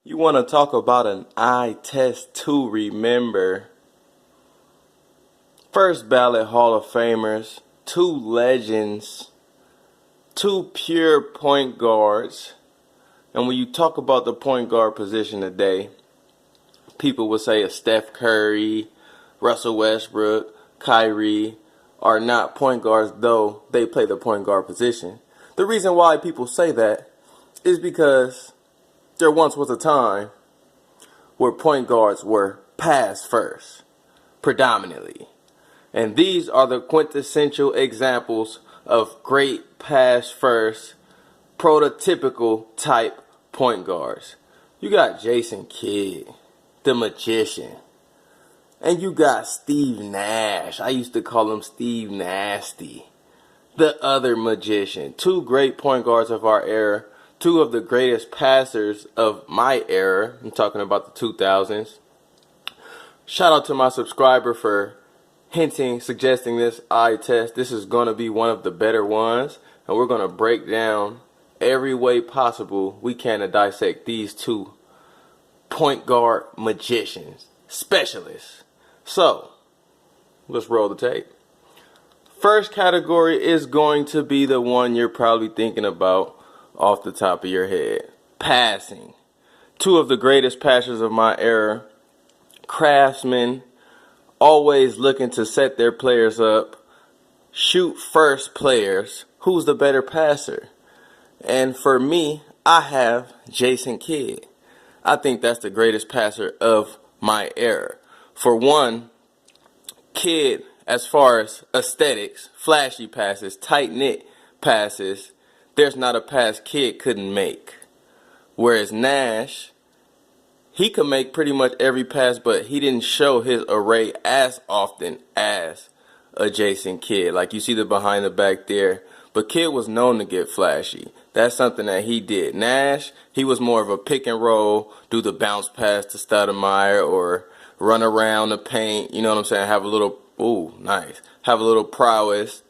You want to talk about an eye test to remember? First ballot Hall of Famers, two legends, two pure point guards. And when you talk about the point guard position today, people would say a Steph Curry, Russell Westbrook, Kyrie are not point guards, though they play the point guard position. The reason why people say that is because there once was a time where point guards were pass first, predominantly. And these are the quintessential examples of great pass first, prototypical type point guards. You got Jason Kidd, the magician. And you got Steve Nash. I used to call him Steve Nasty, the other magician. Two great point guards of our era. Two of the greatest passers of my era. I'm talking about the 2000s. Shout out to my subscriber for suggesting this eye test. This is going to be one of the better ones. And we're going to break down every way possible we can to dissect these two point guard magicians, specialists. So, let's roll the tape. First category is going to be the one you're probably thinking about off the top of your head. Passing. Two of the greatest passers of my era. Craftsmen, always looking to set their players up. Shoot first players. Who's the better passer? And for me, I have Jason Kidd. I think that's the greatest passer of my era. For one, Kidd, as far as aesthetics, flashy passes, tight-knit passes, there's not a pass Kidd couldn't make. Whereas Nash, he could make pretty much every pass, but he didn't show his array as often as a Jason Kidd. Like you see the behind the back there. But Kidd was known to get flashy. That's something that he did. Nash, he was more of a pick and roll, do the bounce pass to Stoudemire or run around the paint, you know what I'm saying, have a little, have a little prowess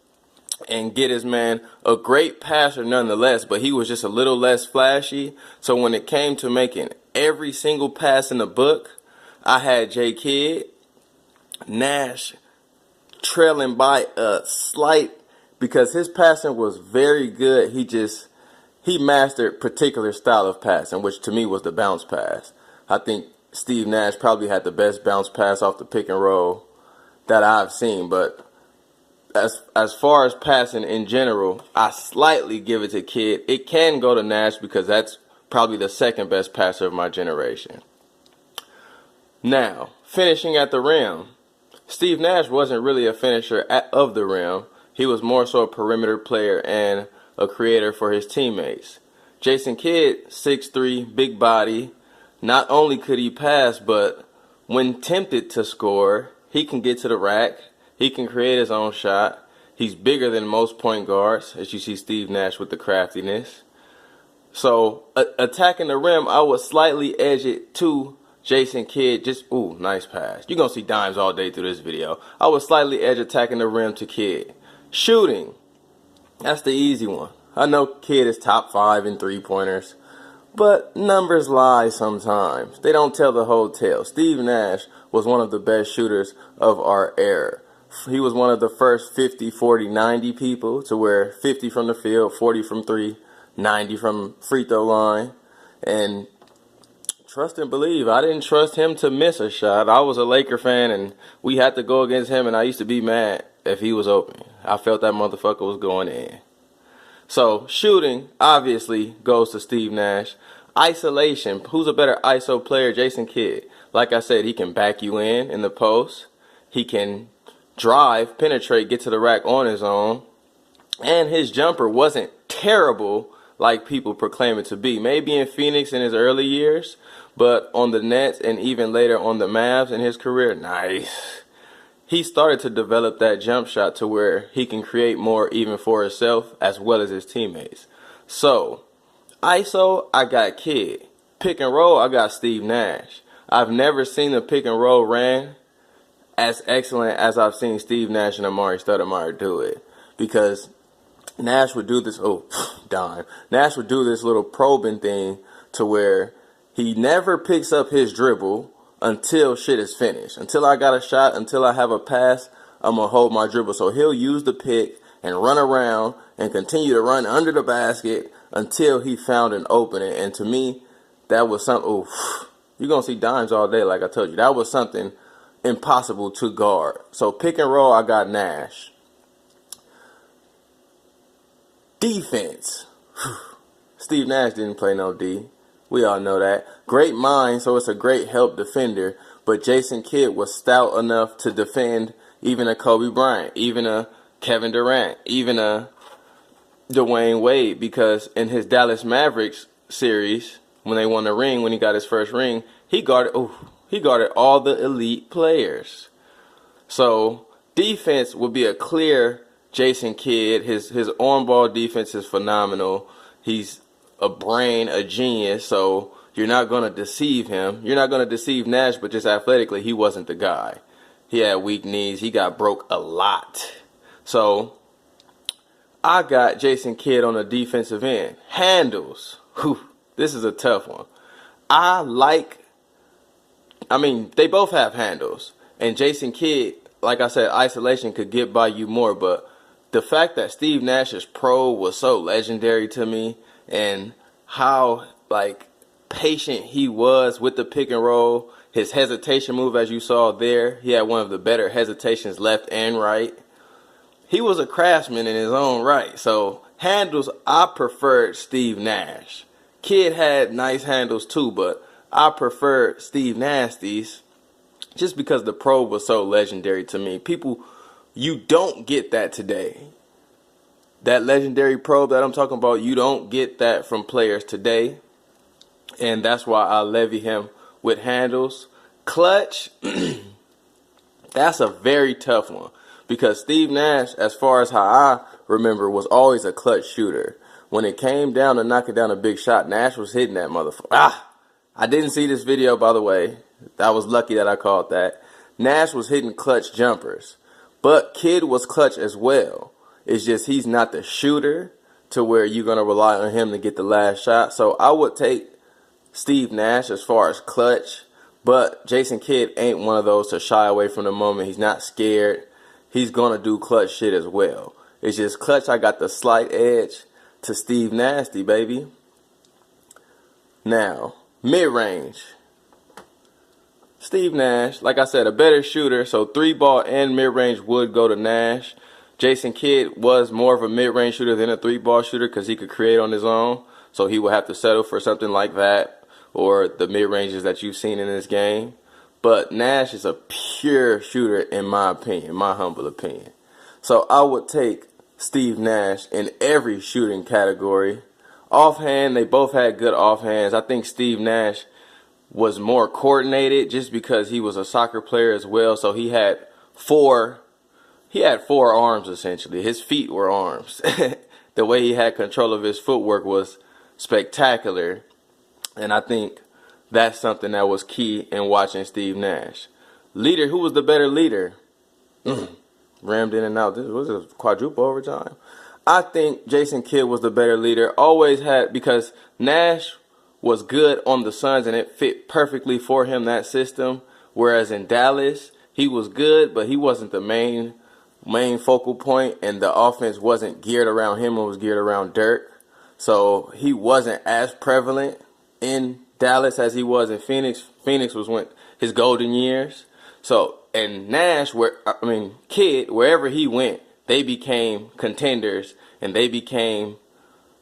and get his man a great passer nonetheless, but he was just a little less flashy. So when it came to making every single pass in the book, I had J. Kidd. Nash trailing by a slight, because his passing was very good. He mastered particular style of passing, which to me was the bounce pass. I think Steve Nash probably had the best bounce pass off the pick and roll that I've seen. But as far as passing in general, I slightly give it to Kidd. It can go to Nash because that's probably the second best passer of my generation. Now, finishing at the rim. Steve Nash wasn't really a finisher of the rim. He was more so a perimeter player and a creator for his teammates. Jason Kidd, 6'3", big body. Not only could he pass, but when tempted to score, he can get to the rack. He can create his own shot. He's bigger than most point guards, as you see Steve Nash with the craftiness. So, attacking the rim, I would slightly edge it to Jason Kidd. Nice pass. You're going to see dimes all day through this video. I would slightly edge attacking the rim to Kidd. Shooting, that's the easy one. I know Kidd is top 5 in three-pointers, but numbers lie sometimes. They don't tell the whole tale. Steve Nash was one of the best shooters of our era. He was one of the first 50, 40, 90 people to wear 50 from the field, 40 from 3, 90 from free throw line. And trust and believe, I didn't trust him to miss a shot. I was a Laker fan, and we had to go against him, and I used to be mad if he was open. I felt that motherfucker was going in. So, shooting, obviously, goes to Steve Nash. Isolation, who's a better ISO player? Jason Kidd. Like I said, he can back you in the post. He can drive, penetrate, get to the rack on his own. And his jumper wasn't terrible like people proclaim it to be. Maybe in Phoenix in his early years, but on the Nets and even later on the Mavs in his career, nice. He started to develop that jump shot to where he can create more even for himself as well as his teammates. So, ISO, I got Kidd. Pick and roll, I got Steve Nash. I've never seen the pick and roll ran as excellent as I've seen Steve Nash and Amari Stoudemire do it. Because Nash would do this, Nash would do this little probing thing to where He never picks up his dribble until shit is finished. Until I got a shot, until I have a pass, I'm going to hold my dribble. So he'll use the pick and run around and continue to run under the basket until he found an opening. And to me, that was something, oof, you're going to see dimes all day like I told you. That was something impossible to guard. So pick and roll, I got Nash. Defense. Steve Nash didn't play no D. We all know that. Great mind, so it's a great help defender. But Jason Kidd was stout enough to defend even a Kobe Bryant, even a Kevin Durant, even a Dwayne Wade. Because in his Dallas Mavericks series, when they won the ring, when he got his first ring, he guarded all the elite players. So defense would be a clear Jason Kidd. His on-ball defense is phenomenal. He's a brain, a genius, so you're not going to deceive him. You're not going to deceive Nash, but just athletically, he wasn't the guy. He had weak knees. He got broke a lot. So I got Jason Kidd on the defensive end. Handles. Whew, this is a tough one. They both have handles. And Jason Kidd, like I said, isolation could get by you more, but the fact that Steve Nash's pro was so legendary to me, and how patient he was with the pick and roll, his hesitation move, as you saw there, he had one of the better hesitations left and right. He was a craftsman in his own right. So handles, I preferred Steve Nash. Kidd had nice handles too, but I preferred Steve Nasty's just because the pro was so legendary to me. You don't get that today. That legendary probe that I'm talking about, you don't get that from players today. And that's why I levy him with handles. Clutch, that's a very tough one. Because Steve Nash, as far as how I remember, was always a clutch shooter. When it came down to knocking down a big shot, Nash was hitting that motherfucker. I didn't see this video, by the way. I was lucky that I caught that. Nash was hitting clutch jumpers. But Kidd was clutch as well. It's just he's not the shooter to where you're going to rely on him to get the last shot. So I would take Steve Nash as far as clutch. But Jason Kidd ain't one of those to shy away from the moment. He's not scared. He's going to do clutch shit as well. It's just clutch, I got the slight edge to Steve Nasty, baby. Now, mid-range. Steve Nash, like I said, a better shooter. So 3-ball and mid-range would go to Nash. Jason Kidd was more of a mid-range shooter than a 3-ball shooter because he could create on his own. So he would have to settle for something like that or the mid-ranges that you've seen in this game. But Nash is a pure shooter in my opinion, my humble opinion. So I would take Steve Nash in every shooting category. Offhand, they both had good offhands. I think Steve Nash was more coordinated just because he was a soccer player as well. So he had four arms essentially. His feet were arms. The way he had control of his footwork was spectacular. And I think that's something that was key in watching Steve Nash. Leader, who was the better leader? Rammed in and out. This was a quadruple overtime. I think Jason Kidd was the better leader. Always had, because Nash was good on the Suns and it fit perfectly for him, that system. Whereas in Dallas, he was good, but he wasn't the main focal point, and the offense wasn't geared around him. It was geared around Dirk. So he wasn't as prevalent in Dallas as he was in Phoenix. Phoenix was his golden years. So, and Nash, Kidd, wherever he went, they became contenders and they became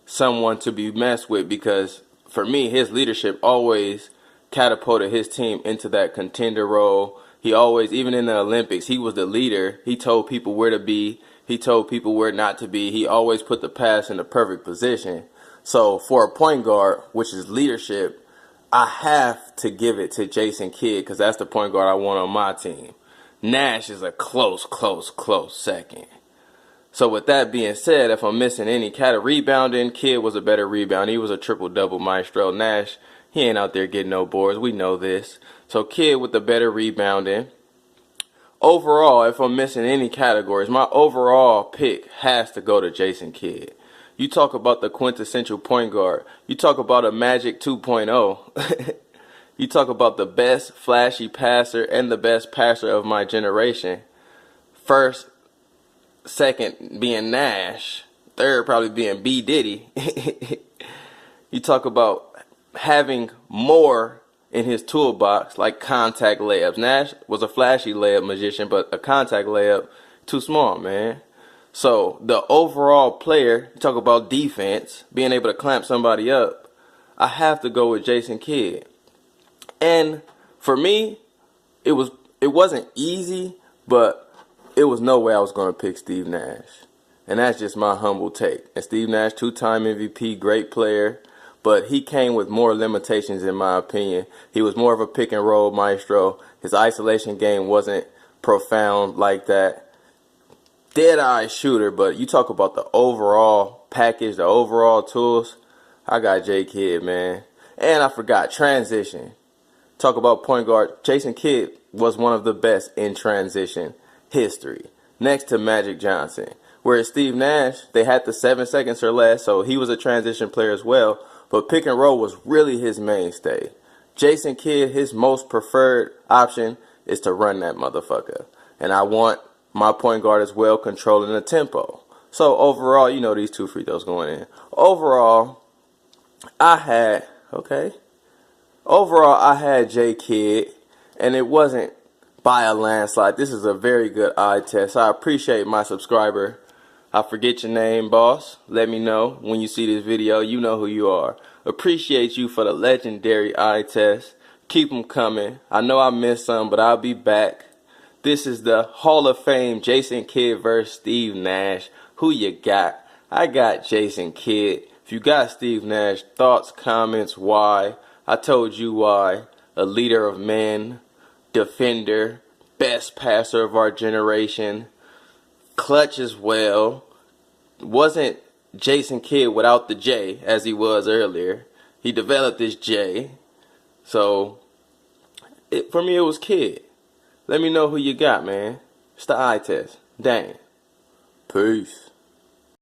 someone to be messed with, because for me, his leadership always catapulted his team into that contender role. He always, even in the Olympics, he was the leader. He told people where to be. He told people where not to be. He always put the pass in the perfect position. So for a point guard, which is leadership, I have to give it to Jason Kidd because that's the point guard I want on my team. Nash is a close second. So with that being said, if I'm missing any rebounding, Kidd was a better rebounder. He was a triple-double maestro. Nash, he ain't out there getting no boards. We know this. So Kidd with the better rebounding. Overall, if I'm missing any categories, my overall pick has to go to Jason Kidd. You talk about the quintessential point guard. You talk about a Magic 2.0. You talk about the best flashy passer and the best passer of my generation. First, second being Nash. Third probably being B. Diddy. You talk about having more in his toolbox, like contact layups. Nash was a flashy layup magician, but a contact layup, too small, man. So the overall player, you talk about defense, being able to clamp somebody up, I have to go with Jason Kidd. And for me, it wasn't easy, but it was no way I was going to pick Steve Nash. And that's just my humble take. And Steve Nash, 2-time MVP, great player, but he came with more limitations in my opinion. He was more of a pick and roll maestro. His isolation game wasn't profound like that. Dead-eye shooter, but you talk about the overall package, the overall tools, I got J. Kidd, man. And I forgot, transition. Talk about point guard. Jason Kidd was one of the best in transition history, next to Magic Johnson. Whereas Steve Nash, they had the 7 seconds or less, so he was a transition player as well, but pick and roll was really his mainstay. Jason Kidd, his most preferred option is to run that motherfucker. And I want my point guard as well controlling the tempo. So overall, you know these 2 free throws going in. Overall, I had J. Kidd, and it wasn't by a landslide. This is a very good eye test. I appreciate my subscriber. I forget your name, boss. Let me know when you see this video. You know who you are. Appreciate you for the legendary eye test. Keep them coming. I know I missed some, but I'll be back. This is the Hall of Fame Jason Kidd versus Steve Nash. Who you got? I got Jason Kidd. If you got Steve Nash, thoughts, comments, why? I told you why. A leader of men, defender, best passer of our generation, clutch as well. Wasn't Jason Kidd without the J as he was earlier. He developed this J. So, for me, it was Kidd. Let me know who you got, man. It's the eye test. Dang. Peace.